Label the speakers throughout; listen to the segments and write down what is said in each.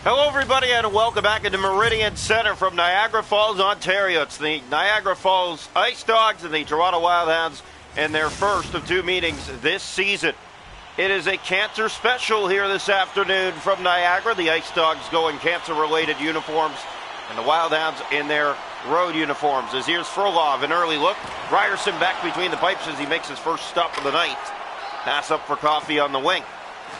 Speaker 1: Hello, everybody, and welcome back into Meridian Center from Niagara Falls, Ontario. It's the Niagara Falls Icedogs and the Toronto Wildhounds in their first of two meetings this season. It is a cancer special here this afternoon from Niagara. The Icedogs go in cancer-related uniforms, and the Wildhounds in their road uniforms. As here's Frolov, an early look. Ryerson back between the pipes as he makes his first stop of the night. Pass up for Coffey on the wing.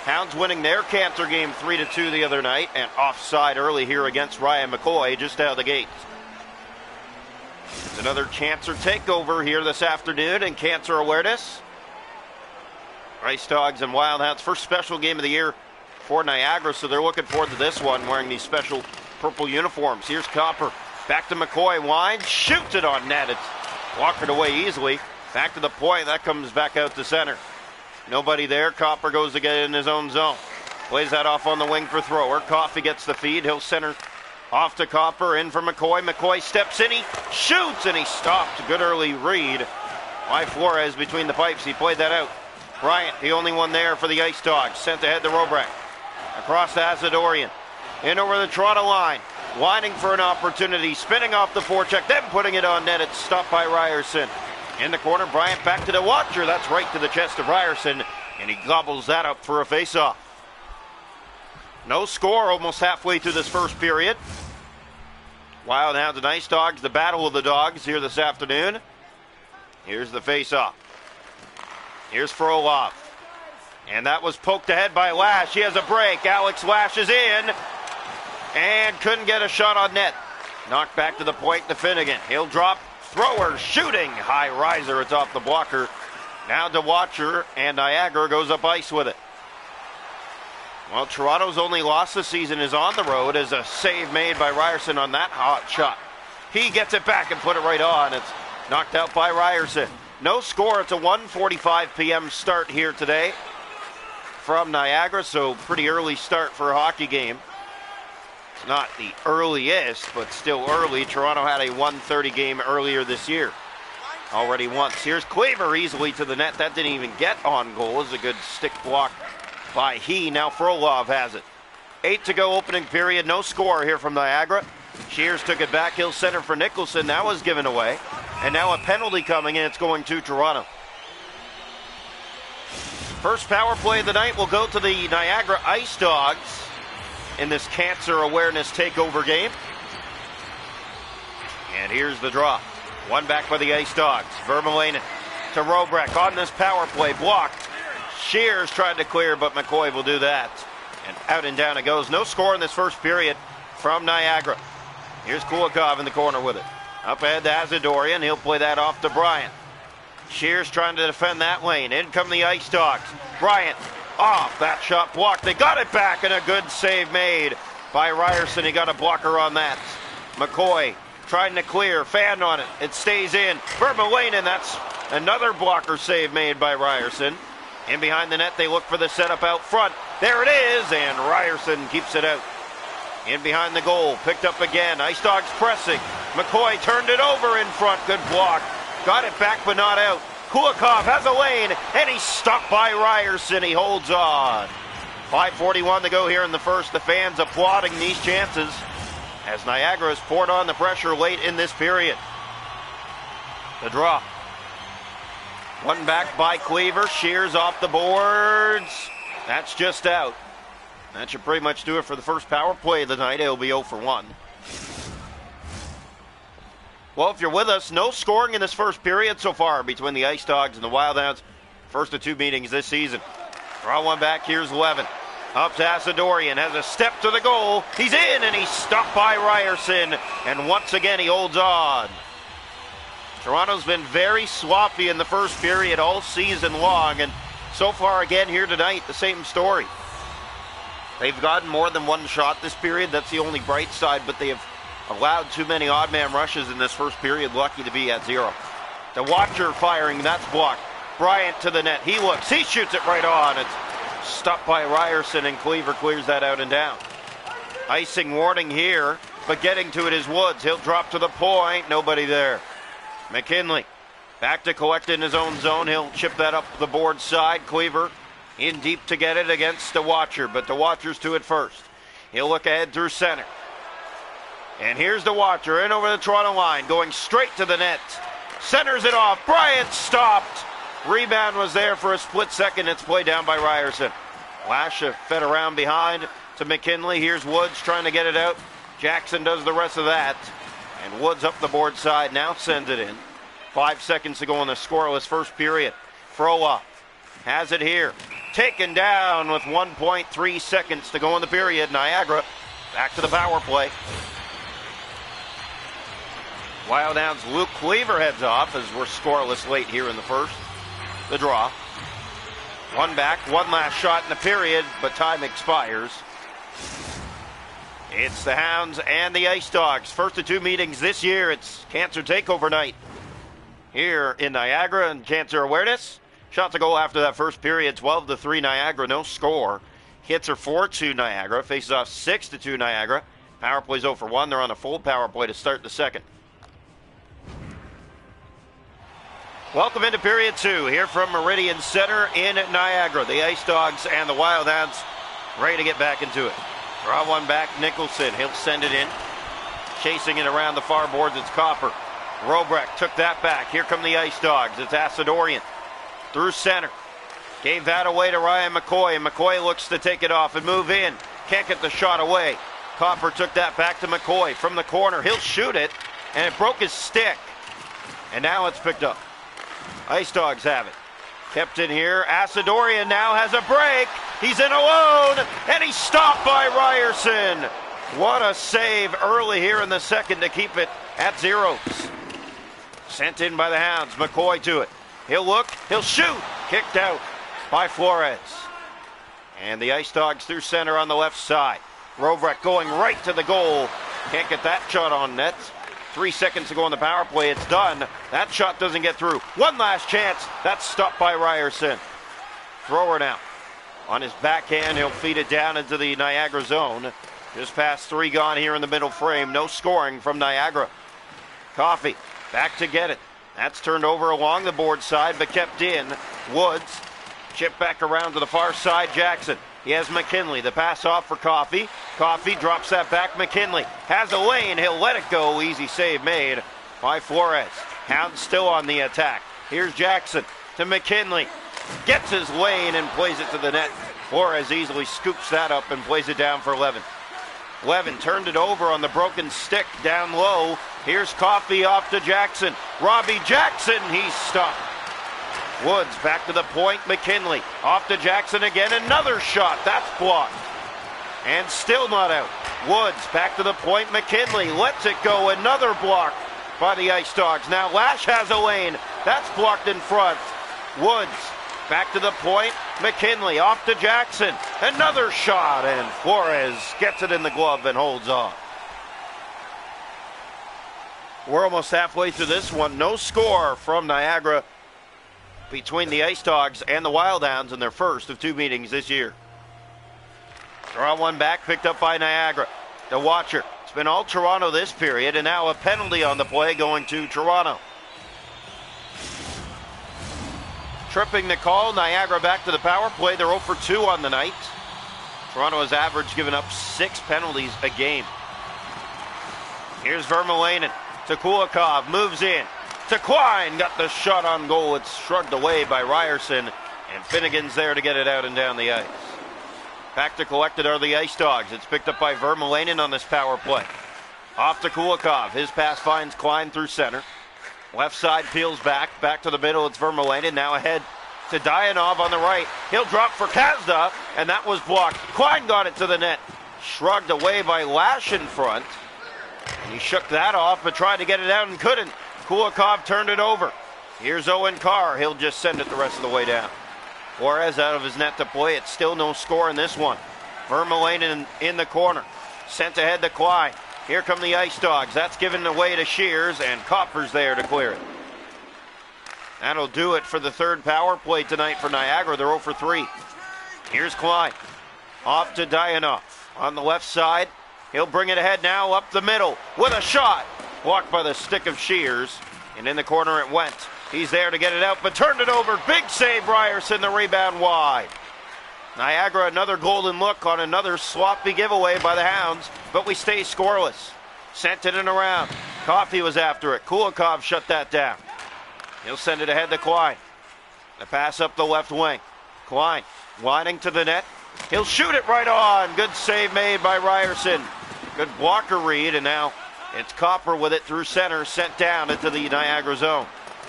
Speaker 1: Hounds winning their cancer game 3-2 the other night, and offside early here against Ryan McCoy just out of the gates. It's another cancer takeover here this afternoon and cancer awareness. Icedogs and Wildhounds, first special game of the year for Niagara, so they're looking forward to this one, wearing these special purple uniforms. Here's Copper, back to McCoy, winds, shoots it on net. It's walked away easily. Back to the point, that comes back out to center. Nobody there. Copper goes to get in his own zone. Plays that off on the wing for thrower. Coffey gets the feed. He'll center off to Copper. In for McCoy. McCoy steps in. He shoots and he stopped. Good early read by Flores between the pipes. He played that out. Bryant, the only one there for the Icedogs. Sent ahead to Robrack. Across to Asadorian. In over the Toronto line. Lining for an opportunity. Spinning off the forecheck. Then putting it on net. It's stopped by Ryerson. In the corner, Bryant back to the watcher. That's right to the chest of Ryerson, and he gobbles that up for a face-off. No score almost halfway through this first period. Wildhounds and Icedogs, the battle of the dogs here this afternoon. Here's the face-off. Here's Frolov. And that was poked ahead by Lash. He has a break. Alex Lash is in and couldn't get a shot on net. Knocked back to the point to Finnegan. He'll drop. Thrower shooting, high riser, it's off the blocker. Now to Watcher, and Niagara goes up ice with it. Well, Toronto's only loss this season is on the road as a save made by Ryerson on that hot shot. He gets it back and put it right on. It's knocked out by Ryerson. No score, it's a 1:45 p.m. start here today from Niagara, so pretty early start for a hockey game. Not the earliest, but still early. Toronto had a 1:30 game earlier this year. Already once. Here's Claver easily to the net. That didn't even get on goal. It was a good stick block by he. Now Frolov has it. 8 to go opening period. No score here from Niagara. Shears took it back. He'll center for Nicholson. That was given away. And now a penalty coming in. It's going to Toronto. First power play of the night will go to the Niagara Icedogs in this cancer awareness takeover game. And here's the draw. One back by the Icedogs. Vermeulen to Robrack on this power play. Blocked. Shears tried to clear, but McCoy will do that. And out and down it goes. No score in this first period from Niagara. Here's Kulikov in the corner with it. Up ahead to Asadorian. He'll play that off to Bryant. Shears trying to defend that lane. In come the Icedogs. Bryant off, that shot blocked. They got it back, and a good save made by Ryerson. He got a blocker on that. McCoy trying to clear, fan on it. It stays in. Vermeulen, and that's another blocker save made by Ryerson. In behind the net, they look for the setup out front. There it is, and Ryerson keeps it out. In behind the goal, picked up again. Icedogs pressing. McCoy turned it over in front. Good block. Got it back, but not out. Kulikov has a lane, and he's stopped by Ryerson. He holds on. 5:41 to go here in the first. The fans applauding these chances as Niagara has poured on the pressure late in this period. The draw. One back by Cleaver. Shears off the boards. That's just out. That should pretty much do it for the first power play of the night. It'll be 0 for 1. Well, if you're with us, no scoring in this first period so far between the Icedogs and the Wildhounds. First of two meetings this season. Draw one back, here's Levin. Up to Asadorian, has a step to the goal. He's in, and he's stopped by Ryerson. And once again, he holds on. Toronto's been very sloppy in the first period all season long. And so far, again, here tonight, the same story. They've gotten more than one shot this period. That's the only bright side, but they have allowed too many odd man rushes in this first period, lucky to be at 0. The Watcher firing, that's blocked. Bryant to the net, he looks, he shoots it right on. It's stopped by Ryerson, and Cleaver clears that out and down. Icing warning here, but getting to it is Woods. He'll drop to the point, nobody there. McKinley back to collect in his own zone. He'll chip that up the board side. Cleaver in deep to get it against the Watcher, but the Watcher's to it first. He'll look ahead through center. And here's the watcher in over the Toronto line, going straight to the net. Centers it off. Bryant stopped. Rebound was there for a split second. It's played down by Ryerson. Lash fed around behind to McKinley. Here's Woods trying to get it out. Jackson does the rest of that. And Woods up the board side now sends it in. 5 seconds to go in the scoreless first period. Frola has it here. Taken down with 1.3 seconds to go in the period. Niagara back to the power play. Wild Hounds Luke Cleaver heads off as we're scoreless late here in the first. The draw. One back, one last shot in the period, but time expires. It's the Hounds and the Icedogs. First of two meetings this year. It's Cancer Takeover night here in Niagara and Cancer Awareness. Shot to goal after that first period, 12-3 Niagara, no score. Hits are 4-2 Niagara, faces off 6-2 Niagara. Power play's 0 for 1. They're on a full power play to start the second. Welcome into period two here from Meridian Center in Niagara. The Icedogs and the Wild Hounds ready to get back into it. Draw one back, Nicholson. He'll send it in. Chasing it around the far boards, it's Copper. Robrecht took that back. Here come the Icedogs. It's Asadorian through center. Gave that away to Ryan McCoy, and McCoy looks to take it off and move in. Can't get the shot away. Copper took that back to McCoy from the corner. He'll shoot it, and it broke his stick. And now it's picked up. Icedogs have it. Kept in here. Asadorian now has a break. He's in alone, and he's stopped by Ryerson. What a save early here in the second to keep it at zeros. Sent in by the Hounds. McCoy to it. He'll look. He'll shoot. Kicked out by Flores. And the Icedogs through center on the left side. Robrecht going right to the goal. Can't get that shot on net. 3 seconds to go on the power play. It's done. That shot doesn't get through. One last chance. That's stopped by Ryerson. Thrower now. On his backhand, he'll feed it down into the Niagara zone. Just past 3 gone here in the middle frame. No scoring from Niagara. Coffey back to get it. That's turned over along the board side, but kept in. Woods. Chip back around to the far side. Jackson. He has McKinley. The pass off for Coffey. Coffey drops that back. McKinley has a lane. He'll let it go. Easy save made by Flores. Hounds still on the attack. Here's Jackson to McKinley. Gets his lane and plays it to the net. Flores easily scoops that up and plays it down for Levin. Levin turned it over on the broken stick down low. Here's Coffey off to Jackson. Robbie Jackson, he's stopped. Woods back to the point. McKinley off to Jackson again. Another shot. That's blocked. And still not out. Woods back to the point. McKinley lets it go. Another block by the Icedogs. Now Lash has a lane. That's blocked in front. Woods back to the point. McKinley off to Jackson. Another shot. And Flores gets it in the glove and holds on. We're almost halfway through this one. No score from Niagara between the Icedogs and the Wild Hounds in their first of two meetings this year. Draw one back, picked up by Niagara. The watcher. It's been all Toronto this period, and now a penalty on the play going to Toronto. Tripping the call, Niagara back to the power play. They're 0 for 2 on the night. Toronto has average giving up 6 penalties a game. Here's Vermeulen to Kulikov, moves in. To Klein, got the shot on goal. It's shrugged away by Ryerson, and Finnegan's there to get it out and down the ice. Back to collect it are the Icedogs. It's picked up by Vermeulen on this power play. Off to Kulikov. His pass finds Klein through center. Left side peels back. Back to the middle. It's Vermeulen. Now ahead to Dayanov on the right. He'll drop for Kazda, and that was blocked. Klein got it to the net. Shrugged away by Lash in front. And he shook that off, but tried to get it out and couldn't. Kulikov turned it over. Here's Owen Carr. He'll just send it the rest of the way down. Flores out of his net to play. It's still no score in this one. Vermeulen in the corner. Sent ahead to Klein. Here come the Icedogs. That's given away to Shears, and Copper's there to clear it. That'll do it for the third power play tonight for Niagara. They're 0 for 3. Here's Klein. Off to Dayanov. On the left side. He'll bring it ahead now up the middle with a shot. Blocked by the stick of Shears, and in the corner it went. He's there to get it out, but turned it over. Big save, Ryerson, the rebound wide. Niagara, another golden look on another sloppy giveaway by the Hounds, but we stay scoreless. Sent it in around. Coffey was after it. Kulikov shut that down. He'll send it ahead to Klein. The pass up the left wing. Klein winding to the net. He'll shoot it right on. Good save made by Ryerson. Good blocker read, and now it's Copper with it through center, sent down into the Niagara zone.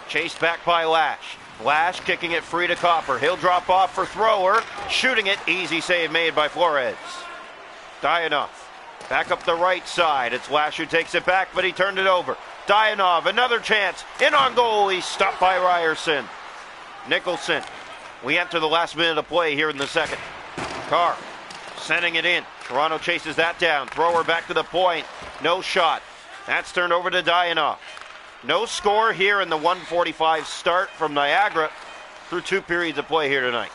Speaker 1: Chased back by Lash. Lash kicking it free to Copper. He'll drop off for thrower. Shooting it. Easy save made by Flores. Dayanov back up the right side. It's Lash who takes it back, but he turned it over. Dayanov, another chance. In on goal. He's stopped by Ryerson. Nicholson. We enter the last minute of play here in the second. Carr sending it in. Toronto chases that down. Thrower back to the point. No shot. That's turned over to Dayanov. No score here in the 1:45 start from Niagara through 2 periods of play here tonight.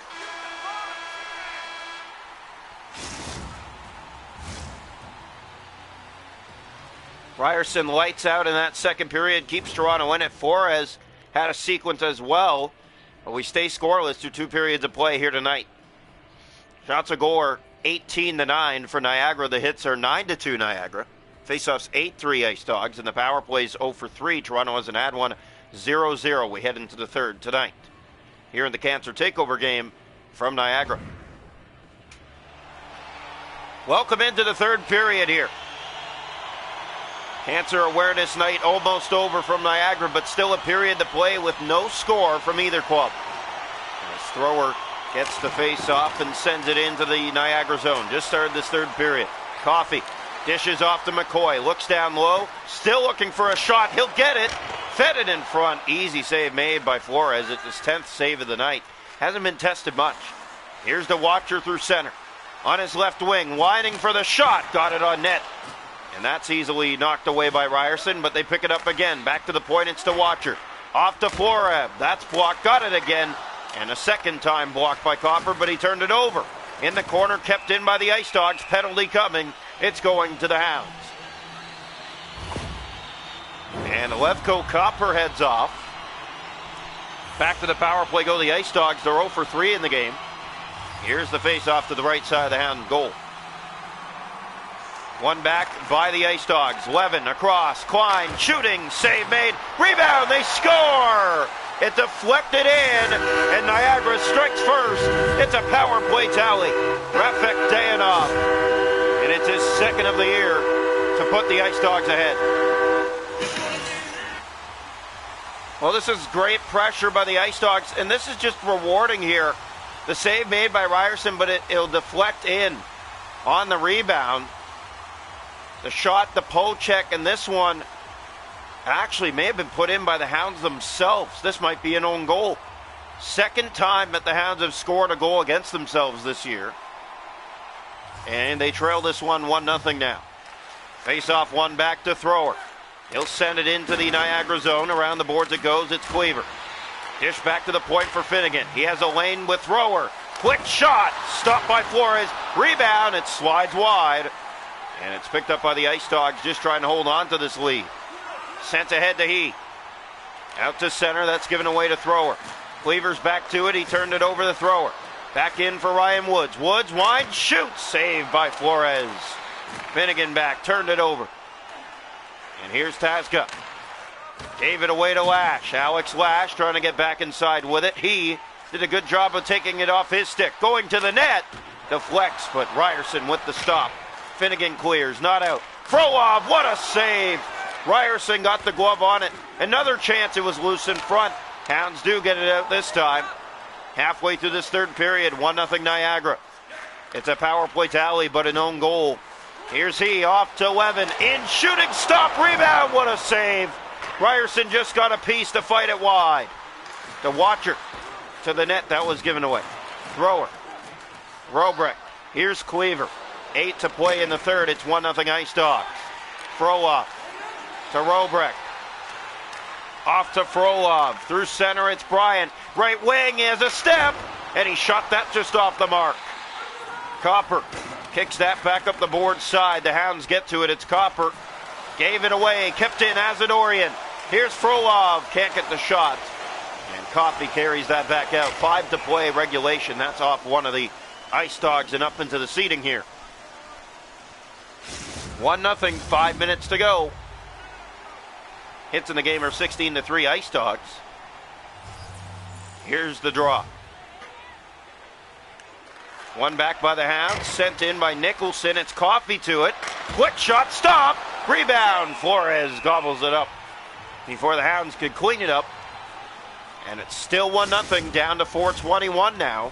Speaker 1: Ryerson lights out in that second period, keeps Toronto in it. Flores had a sequence as well, but we stay scoreless through 2 periods of play here tonight. Shots a goal are 18-9 for Niagara. The hits are 9-2 Niagara. Faceoffs 8-3 Icedogs, and the power plays 0-for-3. Toronto hasn't had one. 0-0. We head into the third tonight here in the Cancer Takeover game from Niagara. Welcome into the third period here. Cancer Awareness Night almost over from Niagara, but still a period to play with no score from either club. As thrower gets the face off and sends it into the Niagara zone. Just started this third period. Coffey dishes off to McCoy. Looks down low. Still looking for a shot. He'll get it. Fed it in front. Easy save made by Flores. It's his 10th save of the night. Hasn't been tested much. Here's the Watcher through center. On his left wing. Winding for the shot. Got it on net. And that's easily knocked away by Ryerson, but they pick it up again. Back to the point. It's to Watcher. Off to Floreb. That's blocked. Got it again. And a second time blocked by Copper, but he turned it over. In the corner, kept in by the Icedogs. Penalty coming. It's going to the Hounds. And Levko Copper heads off. Back to the power play go the Icedogs. They're 0-for-3 in the game. Here's the face-off to the right side of the Hound goal. One back by the Icedogs. Levin across. Klein shooting. Save made. Rebound. They score. It deflected in, and Niagara strikes first. It's a power play tally. Rafik Dayanov. And it's his second of the year to put the Icedogs ahead. Well, this is great pressure by the Icedogs, and this is just rewarding here. The save made by Ryerson, but it'll deflect in on the rebound. The shot, the poke check, and this one actually may have been put in by the Hounds themselves. This might be an own goal. Second time that the Hounds have scored a goal against themselves this year. And they trail this one 1-0 now. Face off one back to thrower. He'll send it into the Niagara zone. Around the boards it goes. It's Cleaver. Dish back to the point for Finnegan. He has a lane with thrower. Quick shot. Stopped by Flores. Rebound. It slides wide. And it's picked up by the Icedogs just trying to hold on to this lead. Sent ahead to He. Out to center. That's given away to thrower. Cleaver's back to it. He turned it over the thrower. Back in for Ryan Woods. Woods wide. Shoots. Saved by Flores. Finnegan back. Turned it over. And here's Tasca. Gave it away to Lash. Alex Lash trying to get back inside with it. He did a good job of taking it off his stick. Going to the net. Deflects, but Ryerson with the stop. Finnegan clears. Not out. Frolov. What a save. Ryerson got the glove on it. Another chance. It was loose in front. Hounds do get it out this time. Halfway through this third period. 1-0 Niagara. It's a power play tally, but an own goal. Here's He off to Levin. In shooting stop. Rebound. What a save. Ryerson just got a piece to fight it wide. The Watcher to the net. That was given away. Thrower. Robrecht. Here's Cleaver. 8 to play in the third. It's 1-0 Icedogs. Frolov to Robrecht. Off to Frolov. Through center, it's Bryant. Right wing, he has a step. And he shot that just off the mark. Copper kicks that back up the board side. The Hounds get to it. It's Copper. Gave it away. Kept in Azadorian. Here's Frolov. Can't get the shot. And Coffey carries that back out. 5 to play regulation. That's off one of the Icedogs and up into the seating here. 1-0, 5 minutes to go. Hits in the game are 16-3 Icedogs. Here's the draw. One back by the Hounds, sent in by Nicholson. It's Coffey to it. Quick shot, stop. Rebound. Flores gobbles it up before the Hounds could clean it up. And it's still 1-0, down to 4:21 now.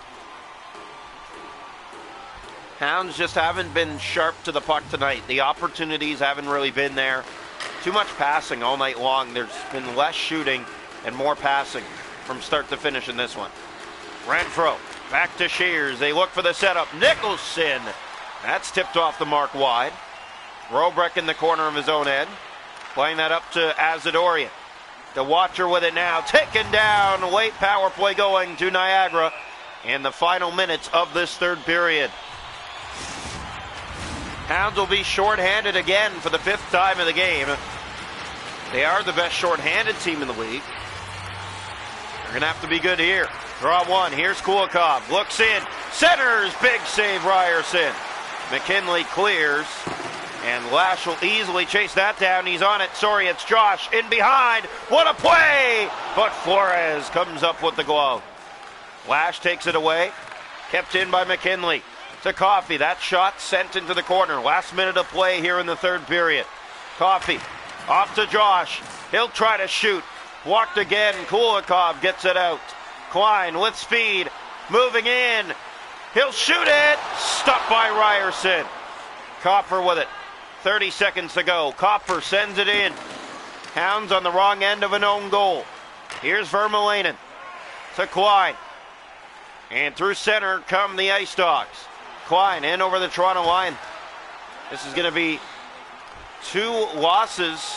Speaker 1: Hounds just haven't been sharp to the puck tonight. The opportunities haven't really been there. Too much passing all night long. There's been less shooting and more passing from start to finish in this one. Renfro back to Shears. They look for the setup. Nicholson. That's tipped off the mark wide. Robrecht in the corner of his own end. Playing that up to Azadorian. The Watcher with it now. Taken down. Late power play going to Niagara in the final minutes of this third period. Hounds will be shorthanded again for the 5th time of the game. They are the best shorthanded team in the league. They're going to have to be good here. Draw one. Here's Kulikov. Looks in. Centers. Big save, Ryerson. McKinley clears. And Lash will easily chase that down. He's on it. Sorry, it's Josh in behind. What a play! But Flores comes up with the glove. Lash takes it away. Kept in by McKinley. To Coffey. That shot sent into the corner. Last minute of play here in the third period. Coffey off to Josh. He'll try to shoot. Blocked again. Kulikov gets it out. Klein with speed. Moving in. He'll shoot it. Stopped by Ryerson. Copper with it. 30 seconds to go. Copper sends it in. Hounds on the wrong end of an own goal. Here's Vermeulen to Klein. And through center come the Icedogs. Klein in over the Toronto line. This is going to be 2 losses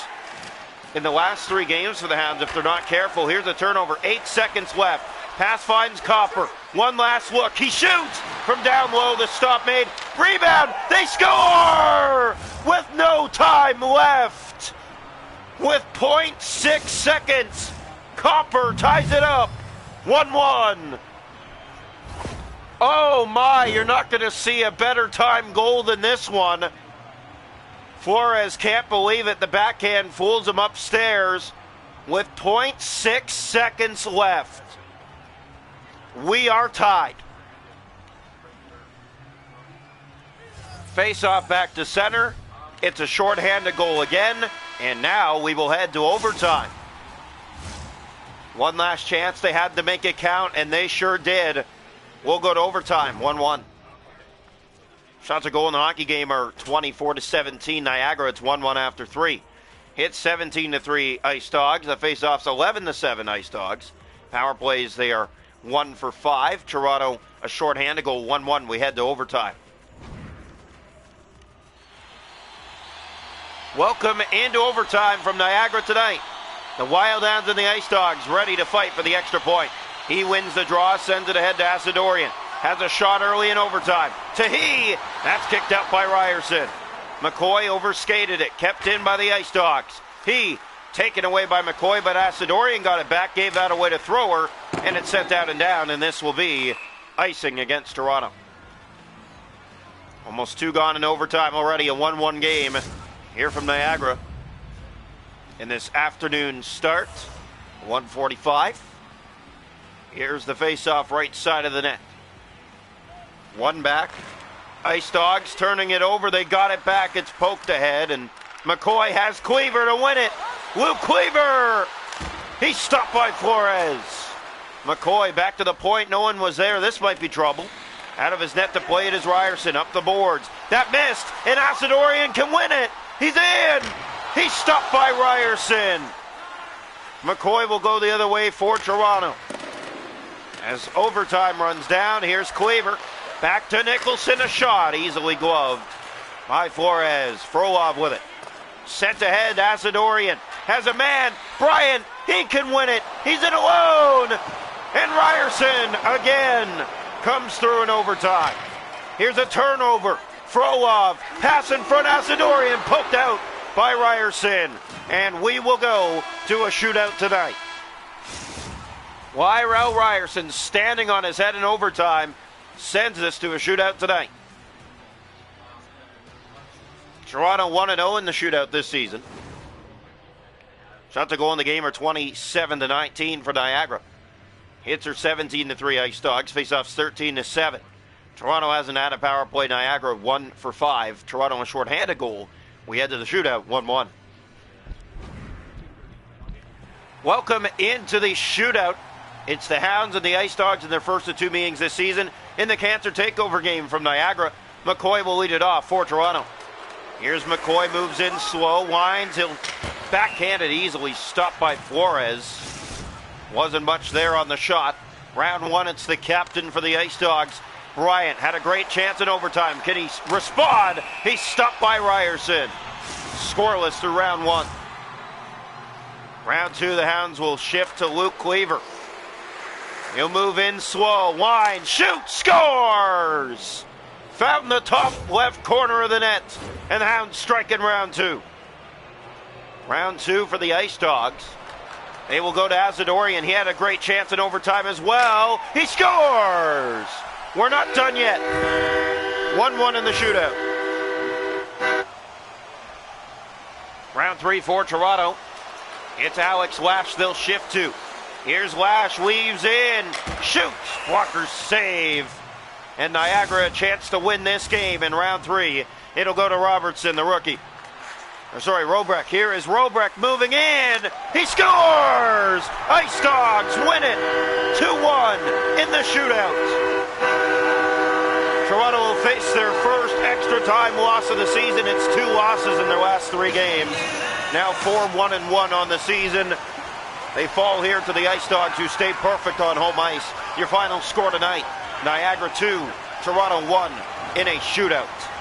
Speaker 1: in the last 3 games for the Hounds if they're not careful. Here's a turnover. 8 seconds left. Pass finds Copper. One last look. He shoots from down low. The stop made. Rebound. They score with no time left. With 0.6 seconds. Copper ties it up. 1-1. Oh my, you're not going to see a better time goal than this one. Flores can't believe it. The backhand fools him upstairs with 0.6 seconds left. We are tied. Face off back to center. It's a shorthanded goal again. And now we will head to overtime. One last chance. They had to make it count, and they sure did. We'll go to overtime, 1-1. Shots a goal in the hockey game are 24-17. Niagara, it's 1-1 after 3. Hit 17-3 Icedogs. The face-off's 11-7 Icedogs. Power plays, they are 1 for 5. Toronto, a shorthanded goal, 1-1. We head to overtime. Welcome into overtime from Niagara tonight. The Wildhounds and the Icedogs ready to fight for the extra point. He wins the draw, sends it ahead to Asadorian. Has a shot early in overtime. Tahi! That's kicked out by Ryerson. McCoy overskated it, kept in by the Icedogs. He taken away by McCoy, but Asadorian got it back, gave that away to Thrower, and it's sent out and down, and this will be icing against Toronto. Almost 2 gone in overtime already, a 1-1 game here from Niagara in this afternoon start. 1:45. Here's the face-off right side of the net. One back. Icedogs turning it over. They got it back. It's poked ahead, and McCoy has Cleaver to win it. Luke Cleaver! He's stopped by Flores. McCoy back to the point. No one was there. This might be trouble. Out of his net to play it is Ryerson. Up the boards. That missed, and Asadorian can win it. He's in! He's stopped by Ryerson. McCoy will go the other way for Toronto. As overtime runs down, here's Cleaver. Back to Nicholson, a shot, easily gloved by Flores. Frolov with it. Sent ahead, Asadorian. Has a man, Bryant, he can win it. He's in alone. And Ryerson again comes through in overtime. Here's a turnover. Frolov, pass in front, Asadorian, poked out by Ryerson. And we will go to a shootout tonight. Lyrell Ryerson standing on his head in overtime. sends us to a shootout tonight. Toronto 1-0 in the shootout this season. Shots to goal in the game are 27-19 for Niagara. Hits are 17-3 Icedogs. Faceoffs 13-7. Toronto hasn't had a power play. Niagara 1 for 5. Toronto a shorthanded goal. We head to the shootout 1-1. Welcome into the shootout. It's the Hounds and the Icedogs in their first of two meetings this season in the cancer takeover game from Niagara. McCoy will lead it off for Toronto. Here's McCoy, moves in slow, winds, he'll backhand it easily, stopped by Flores. Wasn't much there on the shot. Round one, it's the captain for the Icedogs. Bryant had a great chance in overtime. Can he respond? He's stopped by Ryerson. Scoreless through round one. Round two, the Hounds will shift to Luke Cleaver. He'll move in slow, wind, shoot, scores! Found the top left corner of the net, and the Hounds strike in round two. Round two for the Icedogs. They will go to Asadorian. He had a great chance in overtime as well. He scores! We're not done yet. 1-1 in the shootout. Round three for Toronto. It's Alex Lash they'll shift to. Here's Lash, weaves in, shoots, Walker's save. And Niagara a chance to win this game in round three. It'll go to Robertson, the rookie. Robrecht. Here is Robrecht moving in. He scores! Icedogs win it 2-1 in the shootout. Toronto will face their first extra time loss of the season. It's 2 losses in their last 3 games. Now 4-1-1 on the season. They fall here to the Icedogs, who stay perfect on home ice. Your final score tonight, Niagara 2, Toronto 1 in a shootout.